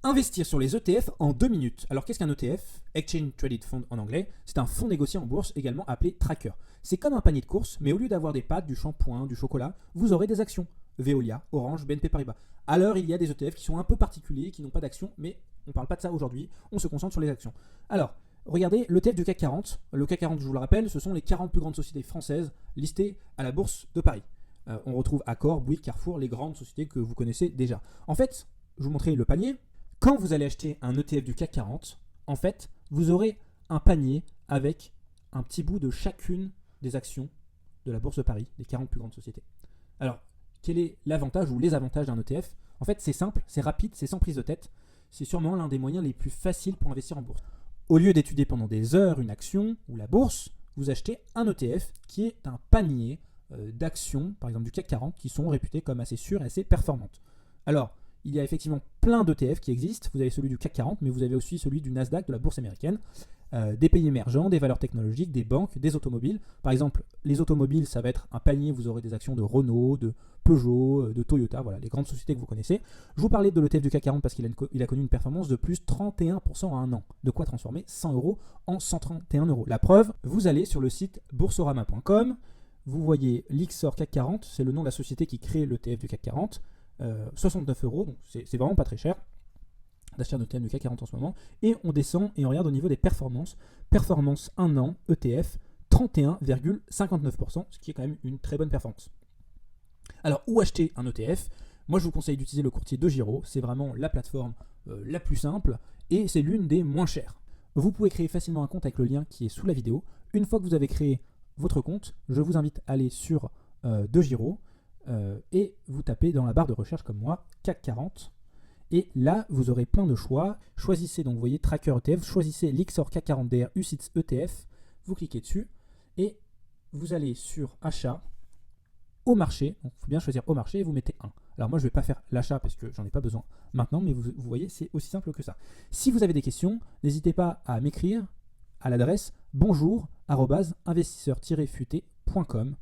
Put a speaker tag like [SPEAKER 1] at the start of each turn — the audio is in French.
[SPEAKER 1] Investir sur les ETF en 2 minutes. Alors qu'est-ce qu'un ETF? Exchange Traded Fund en anglais. C'est un fonds négocié en bourse, également appelé tracker. C'est comme un panier de courses, mais au lieu d'avoir des pâtes, du shampoing, du chocolat, vous aurez des actions. Veolia, Orange, BNP Paribas. Alors il y a des ETF qui sont un peu particuliers, qui n'ont pas d'actions, mais on ne parle pas de ça aujourd'hui, on se concentre sur les actions. Alors, regardez l'ETF du CAC 40. Le CAC 40, je vous le rappelle, ce sont les 40 plus grandes sociétés françaises listées à la bourse de Paris. On retrouve Accor, Bouygues, Carrefour, les grandes sociétés que vous connaissez déjà. En fait, je vous montrer le panier. Quand vous allez acheter un ETF du CAC 40, en fait, vous aurez un panier avec un petit bout de chacune des actions de la bourse de Paris, des 40 plus grandes sociétés. Alors, quel est l'avantage ou les avantages d'un ETF? En fait, c'est simple, c'est rapide, c'est sans prise de tête. C'est sûrement l'un des moyens les plus faciles pour investir en bourse. Au lieu d'étudier pendant des heures une action ou la bourse, vous achetez un ETF qui est un panier d'actions, par exemple du CAC 40, qui sont réputées comme assez sûres et assez performantes. Alors, il y a effectivement plein d'ETF qui existent. Vous avez celui du CAC 40, mais vous avez aussi celui du Nasdaq, de la bourse américaine, des pays émergents, des valeurs technologiques, des banques, des automobiles. Par exemple, les automobiles, ça va être un panier, vous aurez des actions de Renault, de Peugeot, de Toyota, voilà, les grandes sociétés que vous connaissez. Je vous parlais de l'ETF du CAC 40 parce qu'il a connu une performance de plus 31% en un an. De quoi transformer 100 euros en 131 euros. La preuve, vous allez sur le site boursorama.com, vous voyez l'Ixor CAC 40, c'est le nom de la société qui crée l'ETF du CAC 40. 69 euros, donc c'est vraiment pas très cher d'acheter un ETF du CAC 40 en ce moment. Et on descend et on regarde au niveau des performances. Performance 1 an, ETF, 31,59%, ce qui est quand même une très bonne performance. Alors, où acheter un ETF? Moi, je vous conseille d'utiliser le courtier DeGiro. C'est vraiment la plateforme la plus simple et c'est l'une des moins chères. Vous pouvez créer facilement un compte avec le lien qui est sous la vidéo. Une fois que vous avez créé votre compte, je vous invite à aller sur DeGiro. Et vous tapez dans la barre de recherche comme moi, CAC 40. Et là, vous aurez plein de choix. Choisissez, donc vous voyez Tracker ETF, choisissez l'Ixor CAC 40 DR UCITS ETF. Vous cliquez dessus et vous allez sur achat au marché. Donc il faut bien choisir au marché et vous mettez 1. Alors moi, je ne vais pas faire l'achat parce que j'en ai pas besoin maintenant, mais vous voyez, c'est aussi simple que ça. Si vous avez des questions, n'hésitez pas à m'écrire à l'adresse bonjour@investisseur-futé.com.